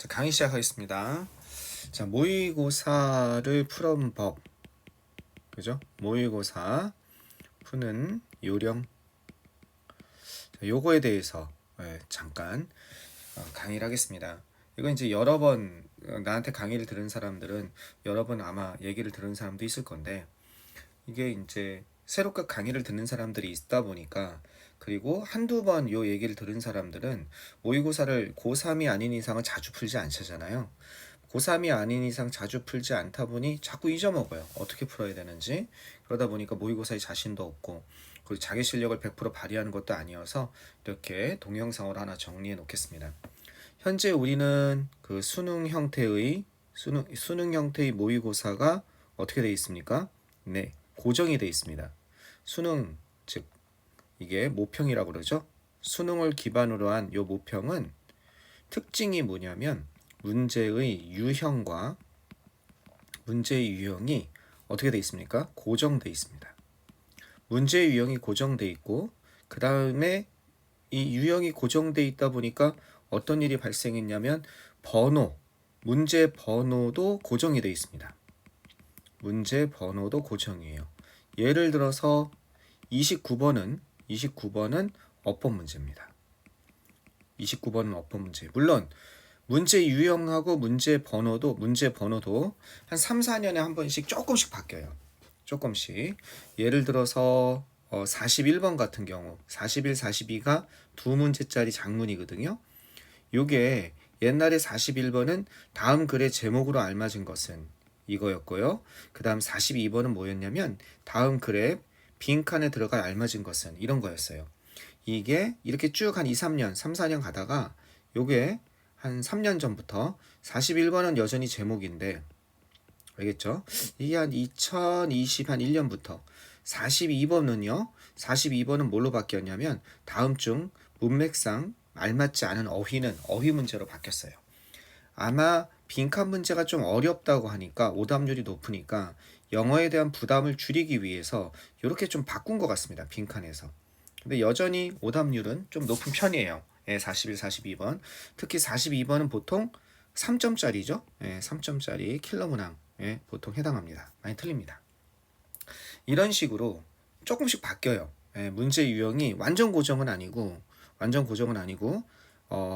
자, 강의 시작하겠습니다. 자, 모의고사를 푸는 법, 그죠? 모의고사 푸는 요령, 자, 요거에 대해서 잠깐 강의를 하겠습니다. 이건 이제 여러 번 나한테 강의를 들은 사람들은 여러 번 아마 얘기를 들은 사람도 있을 건데, 이게 이제 새롭게 강의를 듣는 사람들이 있다 보니까, 그리고 한두 번 요 얘기를 들은 사람들은 모의고사를 고3이 아닌 이상은 자주 풀지 않잖아요. 고3이 아닌 이상 자주 풀지 않다 보니 자꾸 잊어먹어요. 어떻게 풀어야 되는지. 그러다 보니까 모의고사에 자신도 없고, 그리고 자기 실력을 100% 발휘하는 것도 아니어서 이렇게 동영상으로 하나 정리해 놓겠습니다. 현재 우리는 그 수능 형태의 모의고사가 어떻게 되어 있습니까? 네, 고정이 되어 있습니다. 수능, 즉 이게 모평이라고 그러죠. 수능을 기반으로 한 요 모평은 특징이 뭐냐면 문제의 유형과 문제의 유형이 어떻게 되어 있습니까? 고정되어 있습니다. 문제의 유형이 고정되어 있고, 그 다음에 이 유형이 고정되어 있다 보니까 어떤 일이 발생했냐면 문제 번호도 고정이 되어 있습니다. 문제 번호도 고정이에요. 예를 들어서 29번은 어법 문제입니다. 29번은 어법 문제. 물론 문제 유형하고 문제 번호도 한 3, 4년에 한 번씩 조금씩 바뀌어요. 조금씩. 예를 들어서 41번 같은 경우 41, 42가 두 문제짜리 장문이거든요. 요게 옛날에 41번은 다음 글의 제목으로 알맞은 것은 이거였고요. 그 다음 42번은 뭐였냐면 다음 글에 빈칸에 들어갈 알맞은 것은 이런 거였어요. 이게 이렇게 쭉 한 2, 3년, 3, 4년 가다가 요게 한 3년 전부터 41번은 여전히 제목인데, 알겠죠? 이게 한 2020 한 1년부터 42번은 뭘로 바뀌었냐면 다음 중 문맥상 알맞지 않은 어휘는 어휘 문제로 바뀌었어요. 아마 빈칸 문제가 좀 어렵다고 하니까 오답률이 높으니까 영어에 대한 부담을 줄이기 위해서 이렇게 좀 바꾼 것 같습니다. 빈칸에서. 근데 여전히 오답률은 좀 높은 편이에요. 41, 42번. 특히 42번은 보통 3점짜리죠. 3점짜리 킬러 문항에 보통 해당합니다. 많이 틀립니다. 이런 식으로 조금씩 바뀌어요. 문제 유형이 완전 고정은 아니고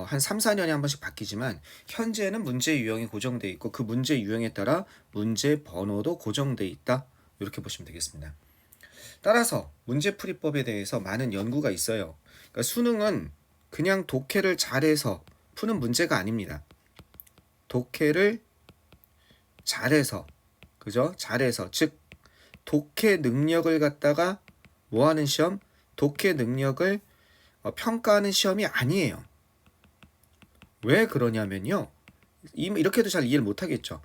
한 3, 4년에 한 번씩 바뀌지만 현재는 문제 유형이 고정되어 있고 그 문제 유형에 따라 문제 번호도 고정되어 있다. 이렇게 보시면 되겠습니다. 따라서 문제풀이법에 대해서 많은 연구가 있어요. 그러니까 수능은 그냥 독해를 잘해서 푸는 문제가 아닙니다. 독해를 잘해서, 그죠? 잘해서, 즉 독해 능력을 갖다가 뭐 하는 시험? 독해 능력을 평가하는 시험이 아니에요. 왜 그러냐면요. 이렇게 해도 잘 이해를 못하겠죠.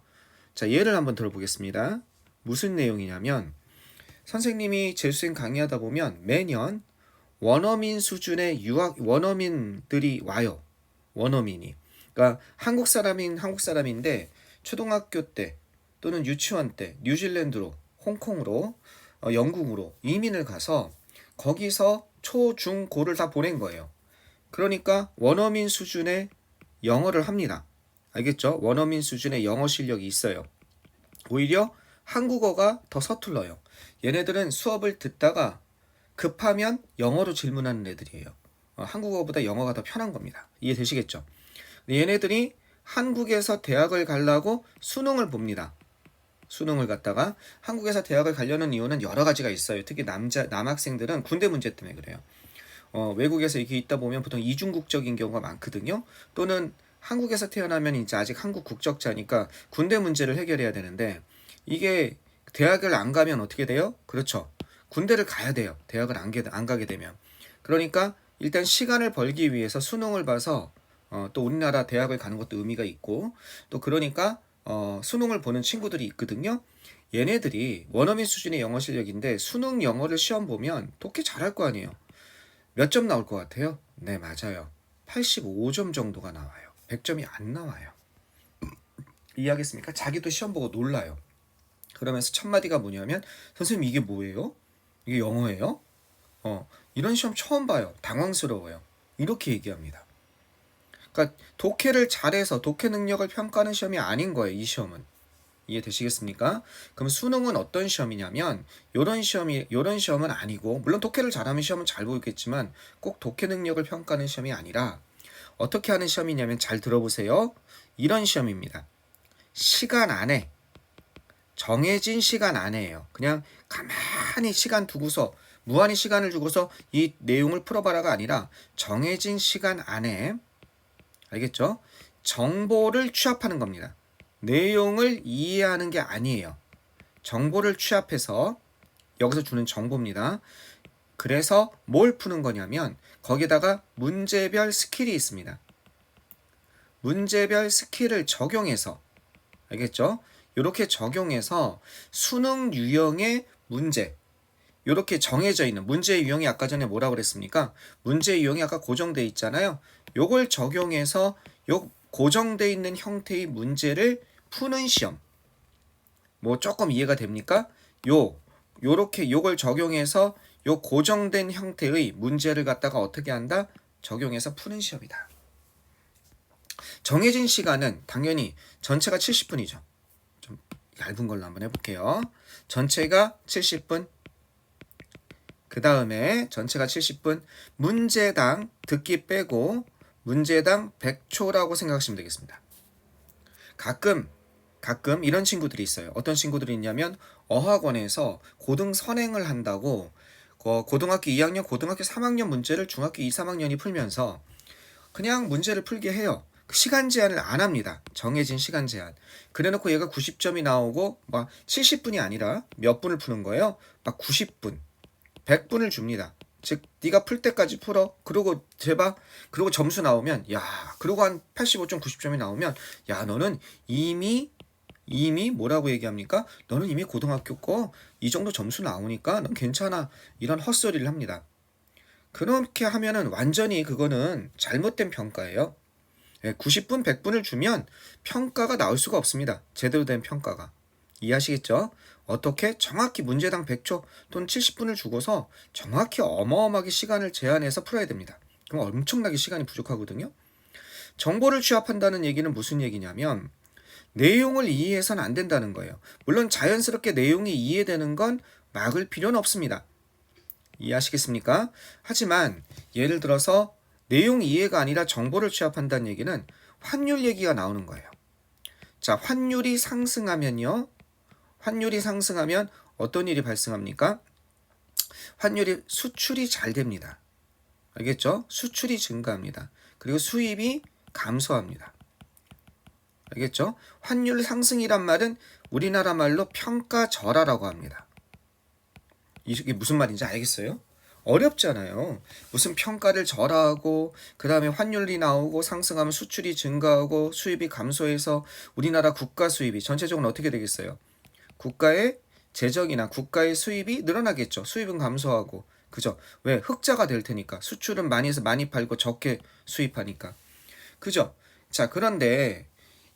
자, 예를 한번 들어보겠습니다. 무슨 내용이냐면 선생님이 재수생 강의하다 보면 매년 원어민 수준의 원어민들이 와요. 원어민이. 그러니까 한국 사람인데 초등학교 때 또는 유치원 때 뉴질랜드로, 홍콩으로, 영국으로 이민을 가서 거기서 초, 중, 고를 다 보낸 거예요. 그러니까 원어민 수준의 영어를 합니다. 알겠죠? 원어민 수준의 영어 실력이 있어요. 오히려 한국어가 더 서툴러요. 얘네들은 수업을 듣다가 급하면 영어로 질문하는 애들이에요. 한국어보다 영어가 더 편한 겁니다. 이해되시겠죠? 얘네들이 한국에서 대학을 가려고 수능을 봅니다. 수능을 갖다가 한국에서 대학을 가려는 이유는 여러 가지가 있어요. 특히 남학생들은 군대 문제 때문에 그래요. 외국에서 이렇게 있다 보면 보통 이중국적인 경우가 많거든요. 또는 한국에서 태어나면 이제 아직 한국 국적자니까 군대 문제를 해결해야 되는데, 이게 대학을 안 가면 어떻게 돼요? 그렇죠. 군대를 가야 돼요. 대학을 안 가게 되면. 그러니까 일단 시간을 벌기 위해서 수능을 봐서 또 우리나라 대학을 가는 것도 의미가 있고, 또 그러니까 수능을 보는 친구들이 있거든요. 얘네들이 원어민 수준의 영어 실력인데 수능 영어를 시험 보면 독해 잘할 거 아니에요. 몇 점 나올 것 같아요? 네, 맞아요. 85점 정도가 나와요. 100점이 안 나와요. 이해하겠습니까? 자기도 시험 보고 놀라요. 그러면서 첫 마디가 뭐냐면, 선생님 이게 뭐예요? 이게 영어예요? 이런 시험 처음 봐요. 당황스러워요. 이렇게 얘기합니다. 그러니까 독해를 잘해서 독해 능력을 평가하는 시험이 아닌 거예요. 이 시험은. 이해되시겠습니까? 그럼 수능은 어떤 시험이냐면 요런 시험은 아니고, 물론 독해를 잘하면 시험은 잘 보겠지만 꼭 독해 능력을 평가하는 시험이 아니라 어떻게 하는 시험이냐면, 잘 들어보세요. 이런 시험입니다. 시간 안에, 정해진 시간 안에예요. 그냥 가만히 시간 두고서, 무한히 시간을 주고서 이 내용을 풀어봐라가 아니라 정해진 시간 안에, 알겠죠? 정보를 취합하는 겁니다. 내용을 이해하는 게 아니에요. 정보를 취합해서, 여기서 주는 정보입니다. 그래서 뭘 푸는 거냐면 거기다가 문제별 스킬이 있습니다. 문제별 스킬을 적용해서, 알겠죠? 이렇게 적용해서 수능 유형의 문제, 이렇게 정해져 있는 문제 유형이 아까 전에 뭐라고 그랬습니까? 문제 유형이 아까 고정돼 있잖아요. 요걸 적용해서 요 고정돼 있는 형태의 문제를 푸는 시험. 뭐 조금 이해가 됩니까? 요렇게 요걸 적용해서 요 고정된 형태의 문제를 갖다가 어떻게 한다? 적용해서 푸는 시험이다. 정해진 시간은 당연히 전체가 70분이죠. 좀 얇은 걸로 한번 해볼게요. 전체가 70분. 그 다음에 전체가 70분. 문제당 듣기 빼고 문제당 100초라고 생각하시면 되겠습니다. 가끔 이런 친구들이 있어요. 어떤 친구들이 있냐면 어학원에서 고등 선행을 한다고 고등학교 2학년, 고등학교 3학년 문제를 중학교 2, 3학년이 풀면서 그냥 문제를 풀게 해요. 시간 제한을 안 합니다. 정해진 시간 제한. 그래놓고 얘가 90점이 나오고 막 70분이 아니라 몇 분을 푸는 거예요? 막 90분, 100분을 줍니다. 즉 네가 풀 때까지 풀어. 그리고 그리고 점수 나오면, 그리고 한 85점, 90점이 나오면, 너는 이미 뭐라고 얘기합니까? 너는 이미 고등학교 거 이 정도 점수 나오니까 넌 괜찮아. 이런 헛소리를 합니다. 그렇게 하면은 완전히 그거는 잘못된 평가예요. 90분, 100분을 주면 평가가 나올 수가 없습니다. 제대로 된 평가가. 이해하시겠죠? 어떻게? 정확히 문제당 100초 또는 70분을 주고서 정확히 어마어마하게 시간을 제한해서 풀어야 됩니다. 그럼 엄청나게 시간이 부족하거든요. 정보를 취합한다는 얘기는 무슨 얘기냐면 내용을 이해해서는 안 된다는 거예요. 물론 자연스럽게 내용이 이해되는 건 막을 필요는 없습니다. 이해하시겠습니까? 하지만 예를 들어서 내용 이해가 아니라 정보를 취합한다는 얘기는 환율 얘기가 나오는 거예요. 자, 환율이 상승하면요. 환율이 상승하면 어떤 일이 발생합니까? 환율이 수출이 잘 됩니다. 알겠죠? 수출이 증가합니다. 그리고 수입이 감소합니다. 알겠죠? 환율 상승이란 말은 우리나라 말로 평가절하라고 합니다. 이게 무슨 말인지 알겠어요? 어렵잖아요. 무슨 평가를 절하하고 그 다음에 환율이 나오고 상승하면 수출이 증가하고 수입이 감소해서 우리나라 국가 수입이 전체적으로 어떻게 되겠어요? 국가의 재정이나 국가의 수입이 늘어나겠죠. 수입은 감소하고. 그죠? 왜? 흑자가 될 테니까. 수출은 많이 해서 많이 팔고 적게 수입하니까. 그죠? 자, 그런데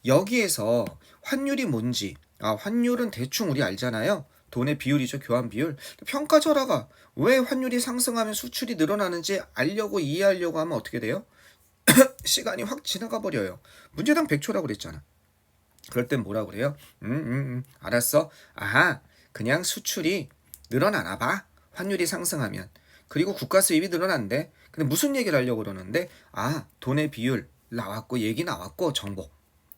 여기에서 환율이 뭔지, 환율은 대충 우리 알잖아요. 돈의 비율이죠. 교환 비율. 평가절하가 왜 환율이 상승하면 수출이 늘어나는지 알려고 이해하려고 하면 어떻게 돼요? 시간이 확 지나가 버려요. 문제당 100초라고 그랬잖아. 그럴 땐 뭐라 그래요? 알았어. 그냥 수출이 늘어나나 봐. 환율이 상승하면. 그리고 국가 수입이 늘어난대. 근데 무슨 얘기를 하려고 그러는데, 돈의 비율 나왔고 얘기 나왔고 정보.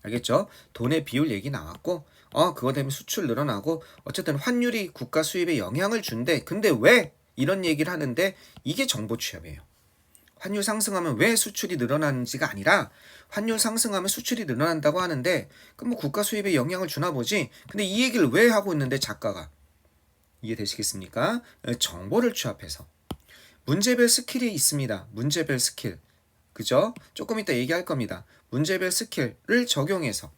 알겠죠? 돈의 비율 얘기 나왔고 그거 때문에 수출 늘어나고 어쨌든 환율이 국가 수입에 영향을 준대. 근데 왜 이런 얘기를 하는데, 이게 정보 취합이에요. 환율 상승하면 왜 수출이 늘어나는지가 아니라 환율 상승하면 수출이 늘어난다고 하는데 그럼 뭐 국가 수입에 영향을 주나 보지. 근데 이 얘기를 왜 하고 있는데 작가가. 이해되시겠습니까? 정보를 취합해서. 문제별 스킬이 있습니다. 문제별 스킬. 그죠? 조금 이따 얘기할 겁니다. 문제별 스킬을 적용해서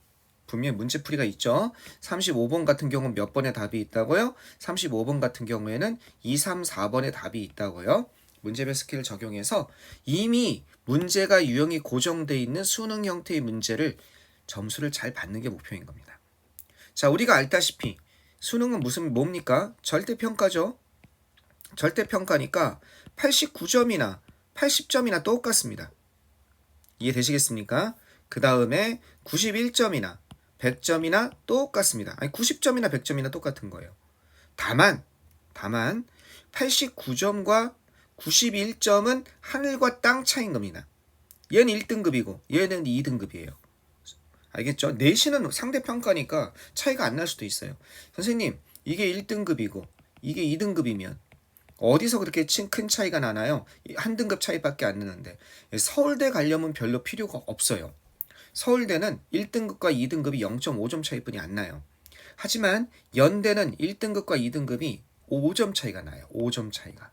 분명히 문제풀이가 있죠. 35번 같은 경우는 몇 번의 답이 있다고요? 35번 같은 경우에는 2, 3, 4번의 답이 있다고요. 문제별 스킬을 적용해서 이미 문제가 유형이 고정되어 있는 수능 형태의 문제를 점수를 잘 받는 게 목표인 겁니다. 자, 우리가 알다시피 수능은 뭡니까? 절대평가죠. 절대평가니까 89점이나 80점이나 똑같습니다. 이해되시겠습니까? 그 다음에 91점이나 100점이나 똑같습니다. 아니 90점이나 100점이나 똑같은 거예요. 다만 89점과 91점은 하늘과 땅 차이인 겁니다. 얘는 1등급이고 얘는 2등급이에요. 알겠죠? 내신은 상대평가니까 차이가 안 날 수도 있어요. 선생님 이게 1등급이고 이게 2등급이면 어디서 그렇게 큰 차이가 나나요? 한 등급 차이밖에 안 나는데 서울대 가려면 별로 필요가 없어요. 서울대는 1등급과 2등급이 0.5점 차이뿐이 안 나요. 하지만 연대는 1등급과 2등급이 5점 차이가 나요. 5점 차이가.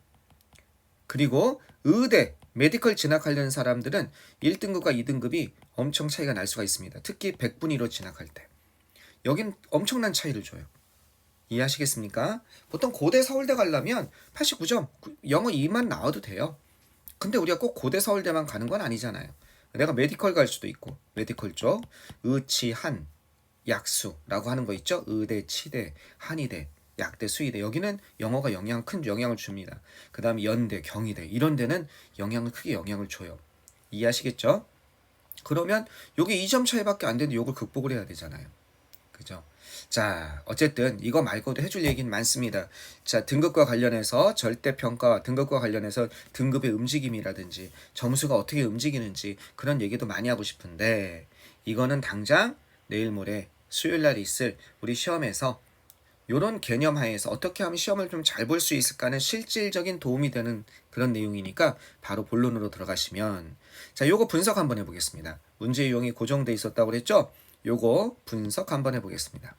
그리고 의대, 메디컬 진학하려는 사람들은 1등급과 2등급이 엄청 차이가 날 수가 있습니다. 특히 100분위로 진학할 때. 여긴 엄청난 차이를 줘요. 이해하시겠습니까? 보통 고대 서울대 가려면 89점, 영어 2만 나와도 돼요. 근데 우리가 꼭 고대 서울대만 가는 건 아니잖아요. 내가 메디컬 갈 수도 있고, 메디컬 쪽, 의치, 한, 약수라고 하는 거 있죠? 의대, 치대, 한의대, 약대, 수의대. 여기는 영어가 큰 영향을 줍니다. 그 다음에 연대, 경희대 이런 데는 크게 영향을 줘요. 이해하시겠죠? 그러면 요게 2점 차이밖에 안 되는데 요걸 극복을 해야 되잖아요. 그죠? 자, 어쨌든 이거 말고도 해줄 얘기는 많습니다. 자, 등급과 관련해서 절대평가, 등급과 관련해서 등급의 움직임이라든지 점수가 어떻게 움직이는지 그런 얘기도 많이 하고 싶은데 이거는 당장 내일 모레 수요일 날 있을 우리 시험에서 요런 개념 하에서 어떻게 하면 시험을 좀 잘 볼 수 있을까는 실질적인 도움이 되는 그런 내용이니까 바로 본론으로 들어가시면 자, 요거 분석 한번 해보겠습니다. 문제 유형이 고정돼 있었다고 그랬죠? 요거 분석 한번 해보겠습니다.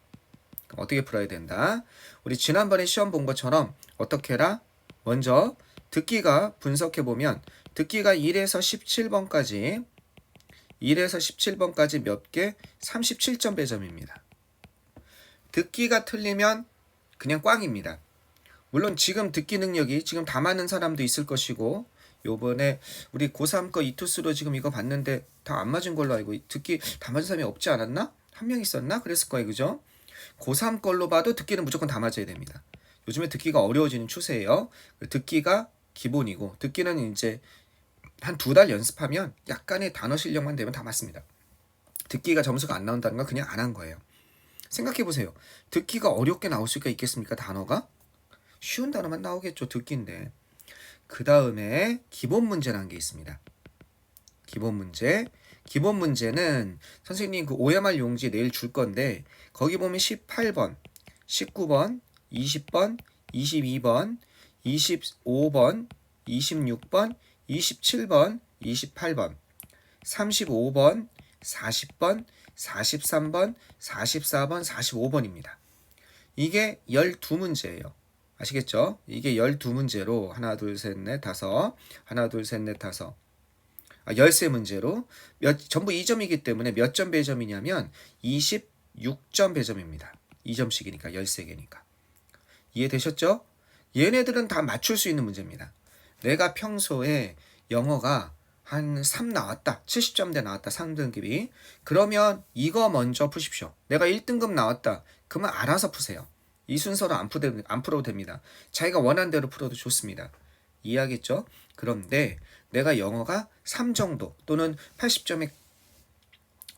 그럼 어떻게 풀어야 된다? 우리 지난번에 시험 본 것처럼 어떻게 해라? 먼저 듣기가 분석해보면 듣기가 1에서 17번까지 몇 개? 37점 배점입니다. 듣기가 틀리면 그냥 꽝입니다. 물론 지금 듣기 능력이 지금 다 맞는 사람도 있을 것이고 요번에 우리 고3 거 이투스로 지금 이거 봤는데 다 안 맞은 걸로 알고 듣기 다 맞은 사람이 없지 않았나? 한 명 있었나? 그랬을 거예요. 그죠? 고3 걸로 봐도 듣기는 무조건 다 맞아야 됩니다. 요즘에 듣기가 어려워지는 추세예요. 듣기가 기본이고 듣기는 이제 한 2달 연습하면 약간의 단어 실력만 되면 다 맞습니다. 듣기가 점수가 안 나온다는 건 그냥 안 한 거예요. 생각해보세요. 듣기가 어렵게 나올 수가 있겠습니까? 단어가? 쉬운 단어만 나오겠죠. 듣기인데. 그 다음에 기본 문제라는 게 있습니다. 기본 문제는 선생님 그 OMR 용지 내일 줄 건데 거기 보면 18번, 19번, 20번, 22번, 25번, 26번, 27번, 28번, 35번, 40번, 43번, 44번, 45번입니다. 이게 12문제예요. 아시겠죠? 이게 12문제로 하나, 둘, 셋, 넷, 다섯, 하나, 둘, 셋, 넷, 다섯, 13문제로 전부 2점이기 때문에 몇 점 배점이냐면 26점 배점입니다. 2점씩이니까 13개니까. 이해되셨죠? 얘네들은 다 맞출 수 있는 문제입니다. 내가 평소에 영어가 한 3 나왔다. 70점대 나왔다. 3등급이. 그러면 이거 먼저 푸십시오. 내가 1등급 나왔다. 그러면 알아서 푸세요. 이 순서로 안 풀어도 됩니다. 자기가 원하는 대로 풀어도 좋습니다. 이해하겠죠? 그런데 내가 영어가 3 정도 또는 80점에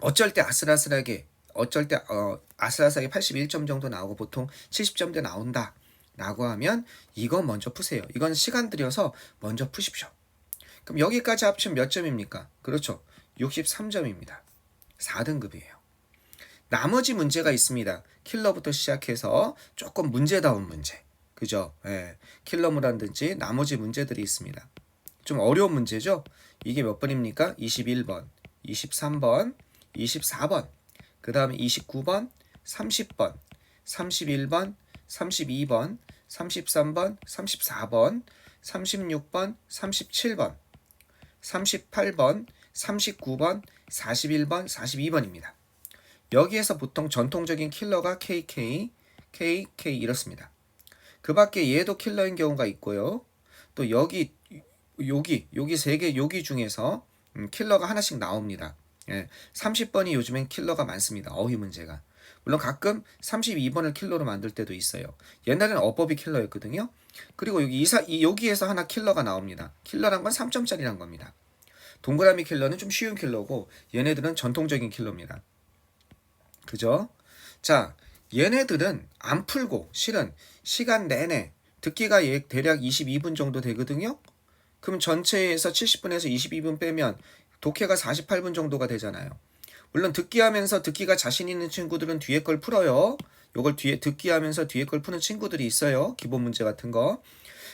어쩔 때 아슬아슬하게 81점 정도 나오고 보통 70점대 나온다 라고 하면 이거 먼저 푸세요. 이건 시간 들여서 먼저 푸십시오. 그럼 여기까지 합치면 몇 점입니까? 그렇죠. 63점입니다. 4등급이에요. 나머지 문제가 있습니다. 킬러부터 시작해서 조금 문제다운 문제. 그죠? 예. 킬러무라든지 나머지 문제들이 있습니다. 좀 어려운 문제죠? 이게 몇 번입니까? 21번, 23번, 24번, 그 다음에 29번, 30번, 31번, 32번, 33번, 34번, 36번, 37번, 38번, 39번, 41번, 42번입니다. 여기에서 보통 전통적인 킬러가 KK, KK 이렇습니다. 그 밖에 얘도 킬러인 경우가 있고요. 또 여기 3개 여기 중에서 킬러가 하나씩 나옵니다. 예, 30번이 요즘엔 킬러가 많습니다. 어휘 문제가. 물론 가끔 32번을 킬러로 만들 때도 있어요. 옛날에는 어법이 킬러였거든요. 그리고 여기에서 하나 킬러가 나옵니다. 킬러란 건 3점짜리란 겁니다. 동그라미 킬러는 좀 쉬운 킬러고 얘네들은 전통적인 킬러입니다. 그죠? 자, 얘네들은 안 풀고 실은 시간 내내 듣기가 대략 22분 정도 되거든요. 그럼 전체에서 70분에서 22분 빼면 독해가 48분 정도가 되잖아요. 물론 듣기 하면서 듣기가 자신 있는 친구들은 뒤에 걸 풀어요. 요걸 뒤에 듣기 하면서 뒤에 걸 푸는 친구들이 있어요. 기본 문제 같은 거.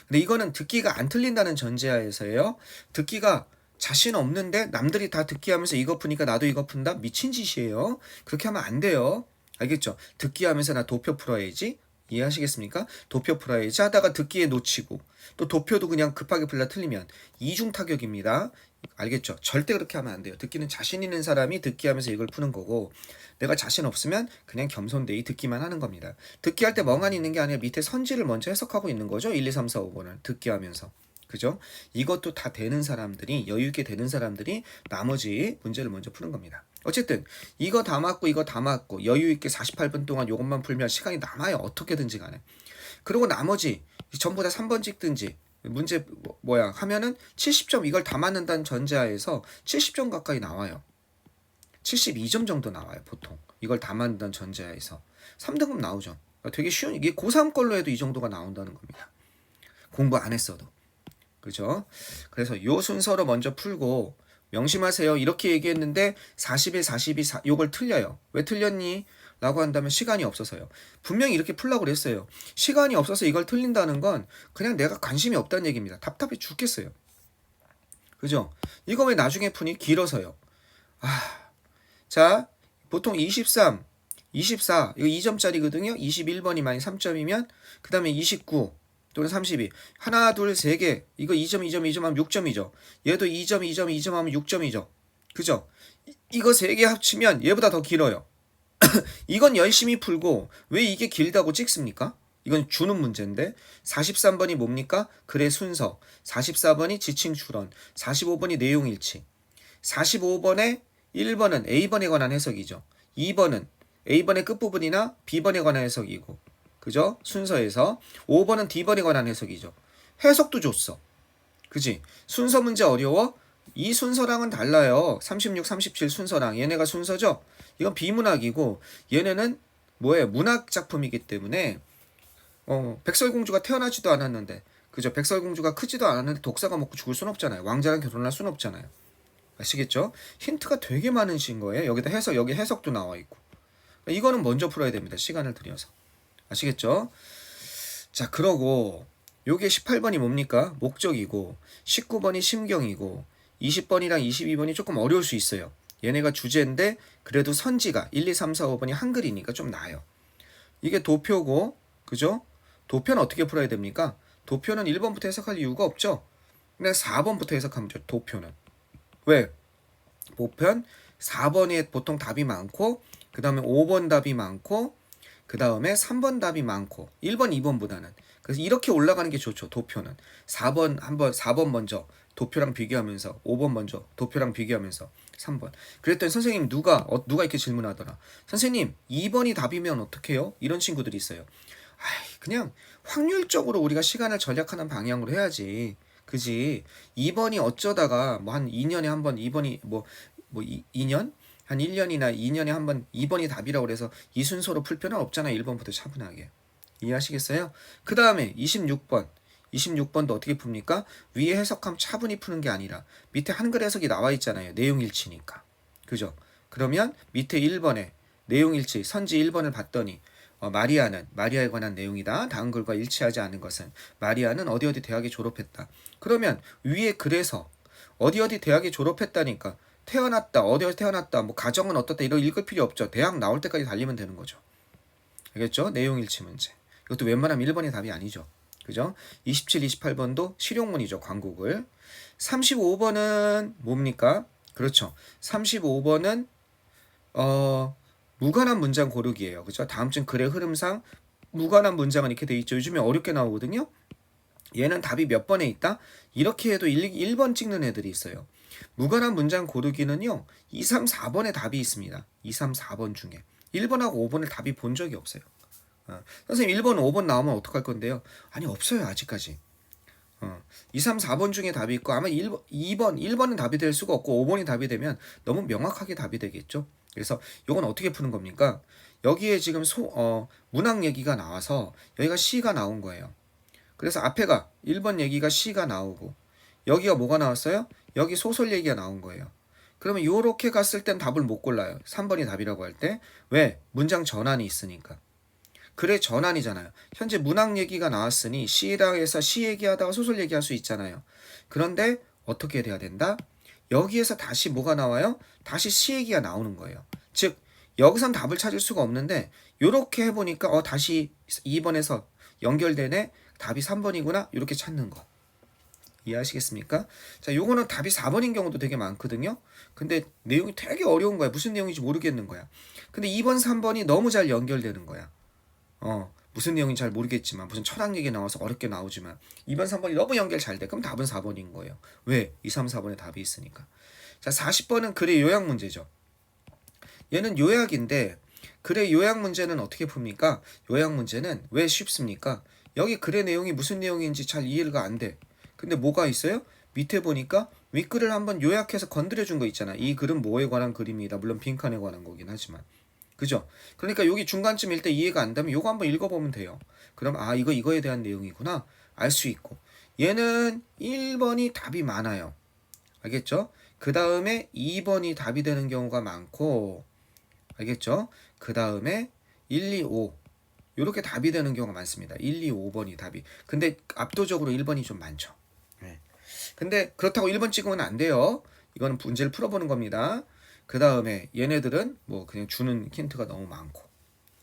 근데 이거는 듣기가 안 틀린다는 전제하에서예요. 듣기가 자신 없는데 남들이 다 듣기 하면서 이거 푸니까 나도 이거 푼다? 미친 짓이에요. 그렇게 하면 안 돼요. 알겠죠? 듣기 하면서 나 도표 풀어야지. 이해하시겠습니까? 도표 풀어야지 하다가 듣기에 놓치고 또 도표도 그냥 급하게 풀라 틀리면 이중 타격입니다. 알겠죠? 절대 그렇게 하면 안 돼요. 듣기는 자신 있는 사람이 듣기 하면서 이걸 푸는 거고 내가 자신 없으면 그냥 겸손되이 듣기만 하는 겁니다. 듣기 할 때 멍하니 있는 게 아니라 밑에 선지를 먼저 해석하고 있는 거죠. 1, 2, 3, 4, 5번을 듣기 하면서. 그죠? 이것도 다 되는 사람들이 여유 있게 되는 사람들이 나머지 문제를 먼저 푸는 겁니다. 어쨌든 이거 다 맞고 이거 다 맞고 여유 있게 48분 동안 이것만 풀면 시간이 남아요. 어떻게든지 간에. 그리고 나머지 전부 다 3번 찍든지 문제 뭐야 하면은 70점 이걸 다 맞는다는 전제하에서 70점 가까이 나와요. 72점 정도 나와요. 보통 이걸 다 맞는다는 전제하에서 3등급 나오죠. 되게 쉬운 이게 고3 걸로 해도 이 정도가 나온다는 겁니다. 공부 안 했어도. 그죠? 그래서 요 순서로 먼저 풀고 명심하세요. 이렇게 얘기했는데 41, 42, 요걸 틀려요. 왜 틀렸니? 라고 한다면 시간이 없어서요. 분명히 이렇게 풀라고 그랬어요. 시간이 없어서 이걸 틀린다는 건 그냥 내가 관심이 없다는 얘기입니다. 답답해 죽겠어요. 그죠? 이거 왜 나중에 푸니? 길어서요. 자, 보통 23, 24, 이거 2점짜리거든요. 21번이 만약 3점이면 그 다음에 29 또는 32 하나 둘 세 개 이거 2점 2점 2점 하면 6점이죠. 얘도 2점 2점 2점 하면 6점이죠. 그죠? 이거 세 개 합치면 얘보다 더 길어요. 이건 열심히 풀고 왜 이게 길다고 찍습니까? 이건 주는 문제인데 43번이 뭡니까? 글의 순서 44번이 지칭 추론 45번이 내용 일치 45번에 1번은 A번에 관한 해석이죠. 2번은 A번의 끝부분이나 B번에 관한 해석이고 그죠? 순서에서 5번은 D번에 관한 해석이죠. 해석도 줬어. 그지? 순서 문제 어려워? 이 순서랑은 달라요. 36, 37 순서랑 얘네가 순서죠? 이건 비문학이고 얘네는 뭐예요? 문학 작품이기 때문에 백설공주가 태어나지도 않았는데 그죠? 백설공주가 크지도 않았는데 독사가 먹고 죽을 순 없잖아요. 왕자랑 결혼할 순 없잖아요. 아시겠죠? 힌트가 되게 많으신 거예요. 여기다 해석, 여기 해석도 나와 있고 이거는 먼저 풀어야 됩니다. 시간을 들여서. 아시겠죠? 자, 그러고 요게 18번이 뭡니까? 목적이고 19번이 심경이고 20번이랑 22번이 조금 어려울 수 있어요. 얘네가 주제인데 그래도 선지가 1, 2, 3, 4, 5번이 한글이니까 좀 나아요. 이게 도표고 그죠? 도표는 어떻게 풀어야 됩니까? 도표는 1번부터 해석할 이유가 없죠. 그냥 4번부터 해석하면 돼요. 도표는. 왜? 보편 4번에 보통 답이 많고 그 다음에 5번 답이 많고 그 다음에 3번 답이 많고 1번, 2번보다는 그래서 이렇게 올라가는 게 좋죠. 도표는 4번 먼저 도표랑 비교하면서 5번 먼저 도표랑 비교하면서 3번 그랬더니 선생님 누가 이렇게 질문하더라. 선생님 2번이 답이면 어떡해요? 이런 친구들이 있어요. 그냥 확률적으로 우리가 시간을 절약하는 방향으로 해야지. 그지? 2번이 어쩌다가 뭐 한 2년에 한 번 2번이 뭐 2년? 한 1년이나 2년에 한 번 2번이 답이라고 그래서 이 순서로 풀 필요는 없잖아요. 1번부터 차분하게. 이해하시겠어요? 그 다음에 26번. 26번도 어떻게 풉니까? 위에 해석하면 차분히 푸는 게 아니라 밑에 한글 해석이 나와 있잖아요. 내용 일치니까. 그죠? 그러면 밑에 1번에 내용 일치, 선지 1번을 봤더니 마리아는 마리아에 관한 내용이다. 다음 글과 일치하지 않은 것은 마리아는 어디 대학에 졸업했다. 그러면 위에 그래서 어디 대학에 졸업했다니까 태어났다 어디 태어났다 뭐 가정은 어떻다 이런 읽을 필요 없죠. 대학 나올 때까지 달리면 되는 거죠. 알겠죠? 내용 일치 문제. 이것도 웬만하면 1번이 답이 아니죠. 그죠? 27, 28번도 실용문이죠. 광고글. 35번은 뭡니까? 그렇죠. 35번은 무관한 문장 고르기예요. 그죠? 다음쯤 글의 흐름상 무관한 문장은 이렇게 돼 있죠. 요즘에 어렵게 나오거든요. 얘는 답이 몇 번에 있다? 이렇게 해도 1번 찍는 애들이 있어요. 무관한 문장 고르기는요. 2, 3, 4번에 답이 있습니다. 2, 3, 4번 중에. 1번하고 5번을 답이 본 적이 없어요. 선생님 1번, 5번 나오면 어떡할 건데요? 아니 없어요. 아직까지. 2, 3, 4번 중에 답이 있고 아마 1번은 답이 될 수가 없고 5번이 답이 되면 너무 명확하게 답이 되겠죠. 그래서 이건 어떻게 푸는 겁니까? 여기에 지금 문학 얘기가 나와서 여기가 시가 나온 거예요. 그래서 앞에가 1번 얘기가 시가 나오고 여기가 뭐가 나왔어요? 여기 소설 얘기가 나온 거예요. 그러면 이렇게 갔을 땐 답을 못 골라요. 3번이 답이라고 할 때. 왜? 문장 전환이 있으니까. 글의 전환이잖아요. 현재 문학 얘기가 나왔으니 시라 해서 시 얘기하다가 소설 얘기할 수 있잖아요. 그런데 어떻게 돼야 된다? 여기에서 다시 뭐가 나와요? 다시 시 얘기가 나오는 거예요. 즉 여기선 답을 찾을 수가 없는데 이렇게 해보니까 다시 2번에서 연결되네. 답이 3번이구나. 이렇게 찾는 거. 이해하시겠습니까? 자, 요거는 답이 4번인 경우도 되게 많거든요. 근데 내용이 되게 어려운 거야. 무슨 내용인지 모르겠는 거야. 근데 2번, 3번이 너무 잘 연결되는 거야. 무슨 내용인지 잘 모르겠지만 무슨 철학 얘기 나와서 어렵게 나오지만 2번, 3번이 너무 연결 잘 돼. 그럼 답은 4번인 거예요. 왜? 2, 3, 4번에 답이 있으니까. 자, 40번은 글의 요약 문제죠. 얘는 요약인데 글의 요약 문제는 어떻게 풉니까? 요약 문제는 왜 쉽습니까? 여기 글의 내용이 무슨 내용인지 잘 이해가 안 돼. 근데 뭐가 있어요? 밑에 보니까 윗글을 한번 요약해서 건드려 준 거 있잖아. 이 글은 뭐에 관한 글입니다. 물론 빈칸에 관한 거긴 하지만. 그죠? 그러니까 여기 중간쯤일 때 이해가 안 되면 요거 한번 읽어보면 돼요. 그럼 이거에 대한 내용이구나 알 수 있고. 얘는 1번이 답이 많아요. 알겠죠? 그 다음에 2번이 답이 되는 경우가 많고, 알겠죠? 그 다음에 1, 2, 5 요렇게 답이 되는 경우가 많습니다. 1, 2, 5번이 답이. 근데 압도적으로 1번이 좀 많죠. 네. 근데 그렇다고 1번 찍으면 안 돼요. 이거는 문제를 풀어보는 겁니다. 그 다음에 얘네들은 뭐 그냥 주는 힌트가 너무 많고.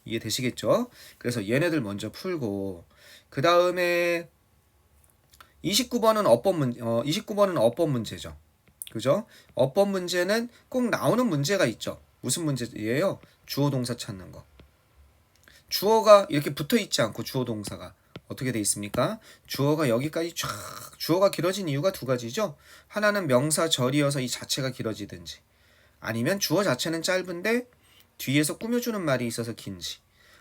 이해되시겠죠? 그래서 얘네들 먼저 풀고, 그 다음에 29번은 어법 문제죠. 그죠? 어법 문제는 꼭 나오는 문제가 있죠. 무슨 문제예요? 주어 동사 찾는 거. 주어가 이렇게 붙어 있지 않고 주어 동사가 어떻게 돼 있습니까? 주어가 여기까지 쫙, 주어가 길어진 이유가 두 가지죠. 하나는 명사 절이어서 이 자체가 길어지든지, 아니면 주어 자체는 짧은데 뒤에서 꾸며주는 말이 있어서 긴지.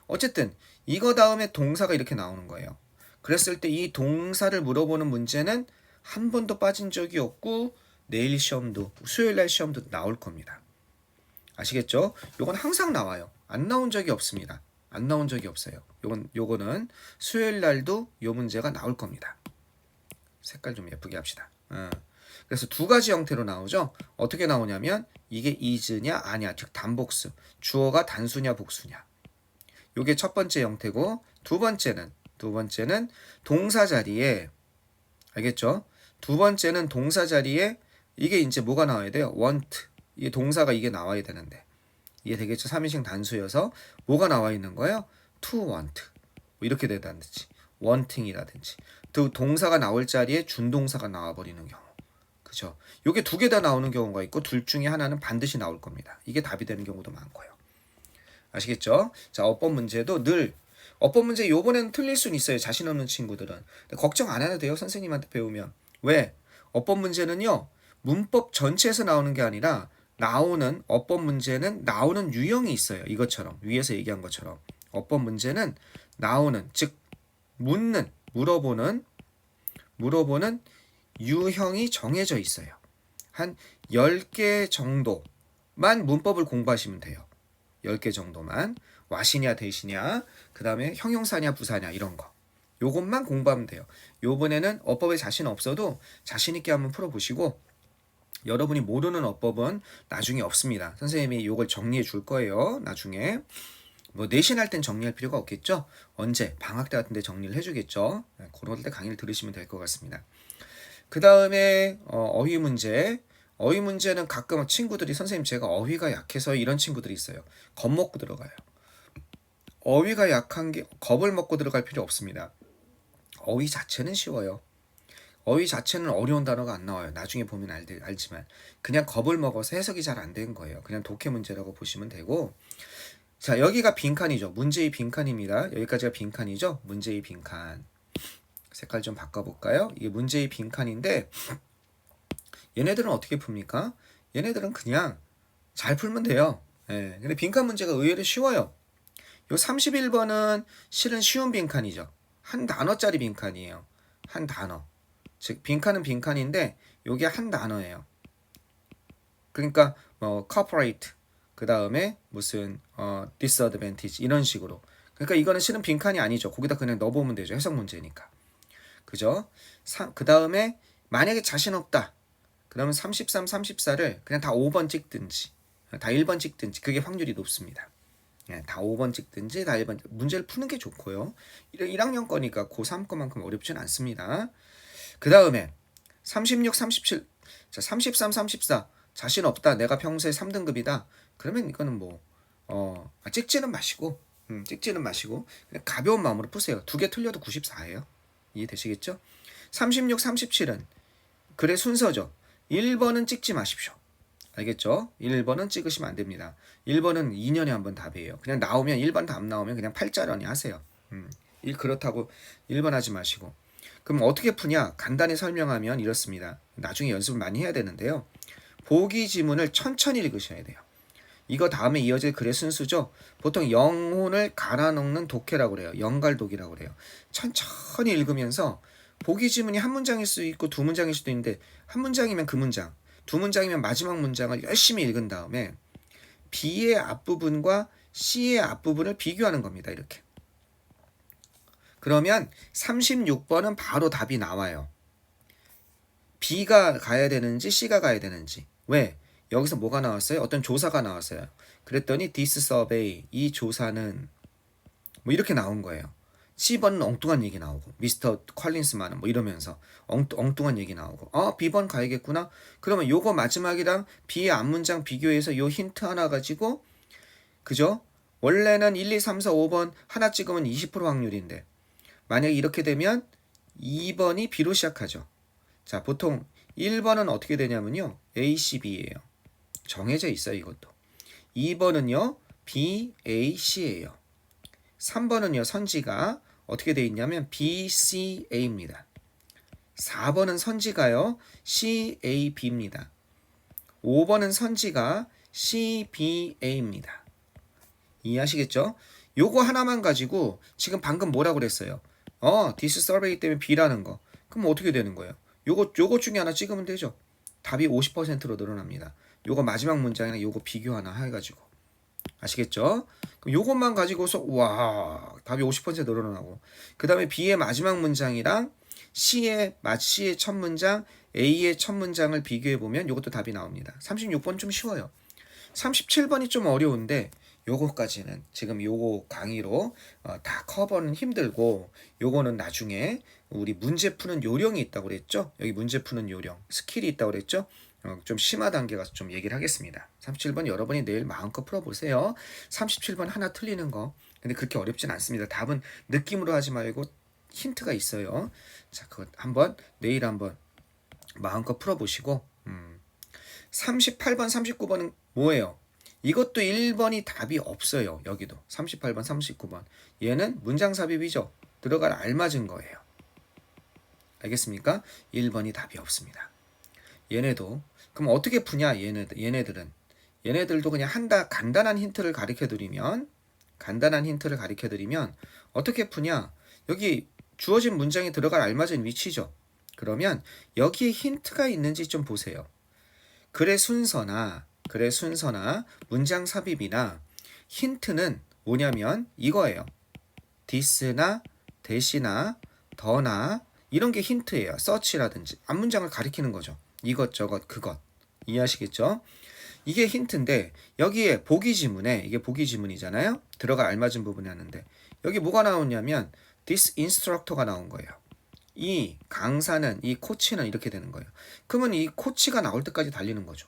어쨌든 이거 다음에 동사가 이렇게 나오는 거예요. 그랬을 때 이 동사를 물어보는 문제는 한 번도 빠진 적이 없고 내일 시험도, 수요일 날 시험도 나올 겁니다. 아시겠죠? 요건 항상 나와요. 안 나온 적이 없습니다. 안 나온 적이 없어요. 요거는 수요일 날도 요 문제가 나올 겁니다. 색깔 좀 예쁘게 합시다. 그래서 두 가지 형태로 나오죠. 어떻게 나오냐면 이게 is냐 아냐, 즉 단복수. 주어가 단수냐 복수냐. 요게 첫 번째 형태고, 두 번째는 동사 자리에, 알겠죠? 두 번째는 동사 자리에 이게 이제 뭐가 나와야 돼요? want. 이게 동사가 이게 나와야 되는데. 이게 되겠죠? 3인칭 단수여서 뭐가 나와 있는 거예요? to want. 뭐 이렇게 되다든지 wanting이라든지. 또 동사가 나올 자리에 준동사가 나와버리는 경우. 그죠? 요게 두 개 다 나오는 경우가 있고 둘 중에 하나는 반드시 나올 겁니다. 이게 답이 되는 경우도 많고요. 아시겠죠? 자, 어법 문제도 늘 어법 문제 요번에는 틀릴 수는 있어요. 자신 없는 친구들은. 근데 걱정 안 해도 돼요. 선생님한테 배우면. 왜? 어법 문제는요. 문법 전체에서 나오는 게 아니라 나오는 어법 문제는 나오는 유형이 있어요. 이것처럼 위에서 얘기한 것처럼 어법 문제는 나오는, 즉 묻는, 물어보는 유형이 정해져 있어요. 한 10개 정도만 문법을 공부하시면 돼요. 10개 정도만. 와시냐 대시냐, 그 다음에 형용사냐 부사냐 이런 거. 요것만 공부하면 돼요. 요번에는 어법에 자신 없어도 자신 있게 한번 풀어보시고, 여러분이 모르는 어법은 나중에 없습니다. 선생님이 요걸 정리해 줄 거예요. 나중에. 뭐 내신할 땐 정리할 필요가 없겠죠. 언제? 방학 때 같은 데 정리를 해주겠죠. 그럴 때 강의를 들으시면 될 것 같습니다. 그 다음에 어휘 문제. 어휘 문제는 가끔 친구들이 선생님 제가 어휘가 약해서 이런 친구들이 있어요. 겁먹고 들어가요. 어휘가 약한 게 겁을 먹고 들어갈 필요 없습니다. 어휘 자체는 쉬워요. 어휘 자체는 어려운 단어가 안 나와요. 나중에 보면 알지만 그냥 겁을 먹어서 해석이 잘 안 된 거예요. 그냥 독해 문제라고 보시면 되고, 자, 여기가 빈칸이죠. 문제의 빈칸입니다. 여기까지가 빈칸이죠. 문제의 빈칸. 색깔 좀 바꿔볼까요? 이게 문제의 빈칸인데 얘네들은 어떻게 풉니까? 얘네들은 그냥 잘 풀면 돼요. 예, 근데 빈칸 문제가 의외로 쉬워요. 요 31번은 실은 쉬운 빈칸이죠. 한 단어짜리 빈칸이에요. 한 단어. 즉 빈칸은 빈칸인데 요게 한 단어예요. 그러니까 뭐 corporate 그 다음에 무슨 disadvantage 이런 식으로. 그러니까 이거는 실은 빈칸이 아니죠. 거기다 그냥 넣어보면 되죠. 해석 문제니까. 그죠? 그 다음에 만약에 자신 없다. 그러면 33, 34를 그냥 다 5번 찍든지 다 1번 찍든지 그게 확률이 높습니다. 예, 다 5번 찍든지 다 1번 문제를 푸는 게 좋고요. 1학년 거니까 고3 거만큼 어렵진 않습니다. 그 다음에 36, 37, 자 33, 34 자신 없다. 내가 평소에 3등급이다. 그러면 이거는 뭐 찍지는 마시고 찍지는 마시고 그냥 가벼운 마음으로 푸세요. 두 개 틀려도 94예요. 이해되시겠죠? 36, 37은 글의 순서죠. 1번은 찍지 마십시오. 알겠죠? 1번은 찍으시면 안 됩니다. 1번은 2년에 한 번 답이에요. 그냥 나오면 1번 답 나오면 그냥 팔자련이 하세요. 그렇다고 1번 하지 마시고. 그럼 어떻게 푸냐? 간단히 설명하면 이렇습니다. 나중에 연습을 많이 해야 되는데요. 보기 지문을 천천히 읽으셔야 돼요. 이거 다음에 이어질 글의 순수죠. 보통 영혼을 갈아넣는 독해라고 그래요. 영갈독이라고 그래요. 천천히 읽으면서 보기 지문이 한 문장일 수 있고 두 문장일 수도 있는데 한 문장이면 그 문장, 두 문장이면 마지막 문장을 열심히 읽은 다음에 B의 앞부분과 C의 앞부분을 비교하는 겁니다. 이렇게. 그러면 36번은 바로 답이 나와요. B가 가야 되는지 C가 가야 되는지. 왜? 여기서 뭐가 나왔어요? 어떤 조사가 나왔어요. 그랬더니 this survey, 이 조사는 뭐 이렇게 나온 거예요. C번은 엉뚱한 얘기 나오고 미스터 컬린스만은 뭐 이러면서 엉뚱한 얘기 나오고 B번 가야겠구나. 그러면 요거 마지막이랑 B의 앞문장 비교해서 요 힌트 하나 가지고 그죠? 원래는 1, 2, 3, 4, 5번 하나 찍으면 20% 확률인데 만약에 이렇게 되면 2번이 B로 시작하죠. 자, 보통 1번은 어떻게 되냐면요. A, C, B예요. 정해져 있어요, 이것도. 2번은요. B, A, C예요. 3번은요. 선지가 어떻게 되어 있냐면 B, C, A입니다. 4번은 선지가요. C, A, B입니다. 5번은 선지가 C, B, A입니다. 이해하시겠죠? 요거 하나만 가지고 지금 방금 뭐라고 그랬어요? this survey 때문에 B라는 거. 그럼 어떻게 되는 거예요? 요거 중에 하나 찍으면 되죠. 답이 50%로 늘어납니다. 요거 마지막 문장이랑 요거 비교 하나 해가지고. 아시겠죠? 그럼 요것만 가지고서 와 답이 50% 늘어나고 그 다음에 B의 마지막 문장이랑 C의 첫 문장, A의 첫 문장을 비교해보면 요것도 답이 나옵니다. 36번 좀 쉬워요. 37번이 좀 어려운데 요거까지는 지금 요거 강의로 다 커버는 힘들고 요거는 나중에 우리 문제 푸는 요령이 있다고 그랬죠? 여기 문제 푸는 요령, 스킬이 있다고 그랬죠? 좀 심화 단계 가서 좀 얘기를 하겠습니다. 37번 여러분이 내일 마음껏 풀어보세요. 37번 하나 틀리는 거. 근데 그렇게 어렵진 않습니다. 답은 느낌으로 하지 말고 힌트가 있어요. 자, 그거 내일 한번 마음껏 풀어보시고 38번, 39번은 뭐예요? 이것도 1번이 답이 없어요. 여기도 38번, 39번. 얘는 문장 삽입이죠. 들어갈 알맞은 거예요. 알겠습니까? 1번이 답이 없습니다. 얘네도 그럼 어떻게 푸냐? 얘네들도 그냥 간단한 힌트를 가르쳐드리면 어떻게 푸냐? 여기 주어진 문장에 들어갈 알맞은 위치죠. 그러면 여기에 힌트가 있는지 좀 보세요. 글의 순서나 문장 삽입이나 힌트는 뭐냐면 이거예요. this나 that이나 더나 이런 게 힌트예요. search라든지 앞문장을 가리키는 거죠. 이것저것 그것 이해하시겠죠? 이게 힌트인데 여기에 보기 지문에 이게 보기 지문이잖아요. 들어가 알맞은 부분이 하는데 여기 뭐가 나오냐면 this instructor가 나온 거예요. 이 강사는 이 코치는 이렇게 되는 거예요. 그러면 이 코치가 나올 때까지 달리는 거죠.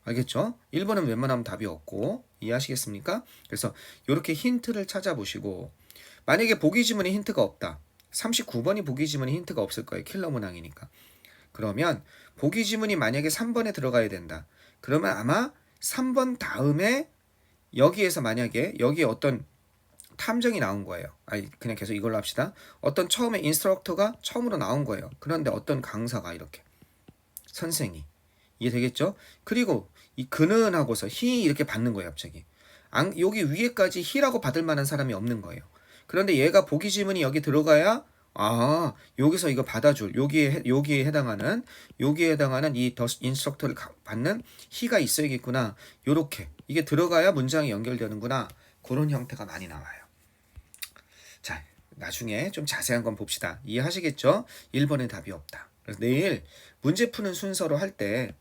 알겠죠? 1번은 웬만하면 답이 없고 이해하시겠습니까? 그래서 이렇게 힌트를 찾아보시고 만약에 보기 지문에 힌트가 없다. 39번이 보기 지문에 힌트가 없을 거예요. 킬러 문항이니까. 그러면 보기 지문이 만약에 3번에 들어가야 된다. 그러면 아마 3번 다음에 여기에서 만약에 여기에 어떤 탐정이 나온 거예요. 아니 그냥 계속 이걸로 합시다. 어떤 처음에 인스트럭터가 처음으로 나온 거예요. 그런데 어떤 강사가 이렇게 선생이 이해되겠죠? 그리고 이 그는 하고서 he 이렇게 받는 거예요. 갑자기 여기 위에까지 he라고 받을 만한 사람이 없는 거예요. 그런데 얘가 보기 지문이 여기 들어가야 아, 여기서 이거 받아줄 여기에 해당하는 이 더 인스트럭터를 받는 he가 있어야겠구나. 요렇게 이게 들어가야 문장이 연결되는구나. 그런 형태가 많이 나와요. 자, 나중에 좀 자세한 건 봅시다. 이해하시겠죠? 1번에 답이 없다. 그래서 내일 문제 푸는 순서로 할 때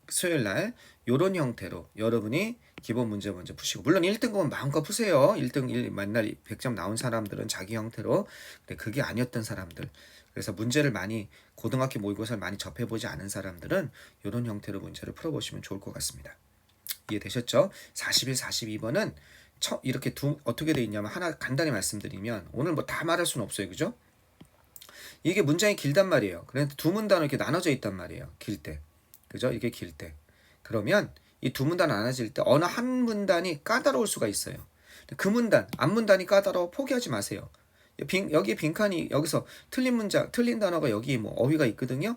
수요일 날 요런 형태로 여러분이 기본 문제 먼저 푸시고, 물론 1등급은 마음껏 푸세요. 1등 만날 100점 나온 사람들은 자기 형태로. 근데 그게 아니었던 사람들, 그래서 문제를 많이 고등학교 모의고사를 많이 접해보지 않은 사람들은 요런 형태로 문제를 풀어보시면 좋을 것 같습니다. 이해되셨죠? 41, 42번은 이렇게 어떻게 돼 있냐면, 하나 간단히 말씀드리면, 오늘 뭐 다 말할 수는 없어요. 그죠? 이게 문장이 길단 말이에요. 그런데 두 문단으로 이렇게 나눠져 있단 말이에요. 길 때. 그죠? 이게 길 때. 그러면 이 두 문단 나눠질 때 어느 한 문단이 까다로울 수가 있어요. 그 문단, 앞문단이 까다로워 포기하지 마세요. 여기 빈칸이, 여기서 틀린 문장, 틀린 단어가 여기 뭐 어휘가 있거든요.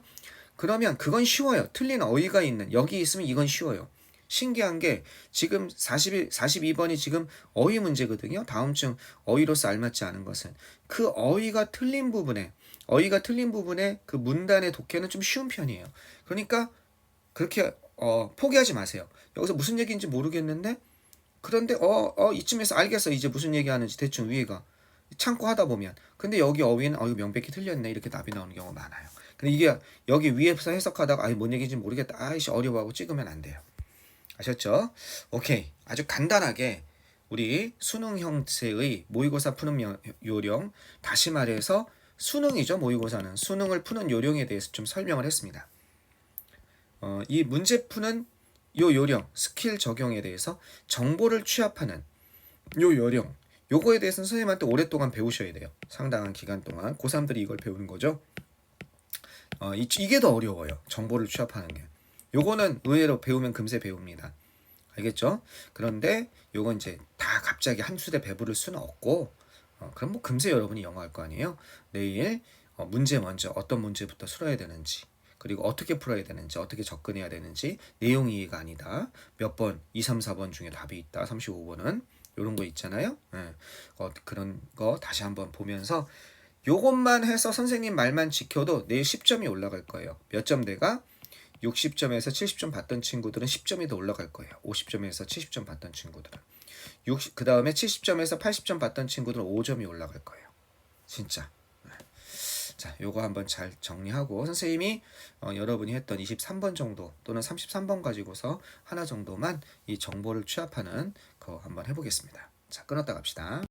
그러면 그건 쉬워요. 틀린 어휘가 있는 여기 있으면 이건 쉬워요. 신기한 게 지금 42번이 지금 어휘 문제거든요. 다음 중 어휘로서 알맞지 않은 것은, 그 어휘가 틀린 부분에 그 문단의 독해는 좀 쉬운 편이에요. 그러니까 그렇게 포기하지 마세요. 여기서 무슨 얘기인지 모르겠는데, 그런데 이쯤에서 알겠어. 이제 무슨 얘기하는지 대충 위에가 참고 하다 보면, 근데 여기 어휘는 이거 명백히 틀렸네, 이렇게 답이 나오는 경우가 많아요. 근데 이게 여기 위에서 해석하다가 뭔 얘기인지 모르겠다, 아이씨 어려워하고 찍으면 안 돼요. 아셨죠? 오케이. 아주 간단하게 우리 수능 형태의 모의고사 푸는 요령, 다시 말해서 수능이죠. 모의고사는 수능을 푸는 요령에 대해서 좀 설명을 했습니다. 이 문제 푸는 요 요령, 스킬 적용에 대해서 정보를 취합하는 요 요령, 요거에 대해서는 선생님한테 오랫동안 배우셔야 돼요. 상당한 기간 동안 고3들이 이걸 배우는 거죠. 이게 더 어려워요. 정보를 취합하는 게. 요거는 의외로 배우면 금세 배웁니다. 알겠죠? 그런데 요건 이제 다 갑자기 한 수대 배부를 수는 없고, 그럼 뭐 금세 여러분이 영어 할 거 아니에요? 내일 문제 먼저 어떤 문제부터 풀어야 되는지, 그리고 어떻게 풀어야 되는지, 어떻게 접근해야 되는지, 내용 이해가 아니다. 몇 번, 2, 3, 4번 중에 답이 있다. 35번은 요런 거 있잖아요. 그런 거 다시 한번 보면서 요것만 해서 선생님 말만 지켜도 내일 10점이 올라갈 거예요. 몇 점대가? 60점에서 70점 받던 친구들은 10점이 더 올라갈 거예요. 50점에서 70점 받던 친구들은. 그 다음에 70점에서 80점 받던 친구들은 5점이 올라갈 거예요. 진짜. 자, 요거 한번 잘 정리하고, 선생님이 여러분이 했던 23번 정도 또는 33번 가지고서 하나 정도만 이 정보를 취합하는 거 한번 해보겠습니다. 자, 끊었다 갑시다.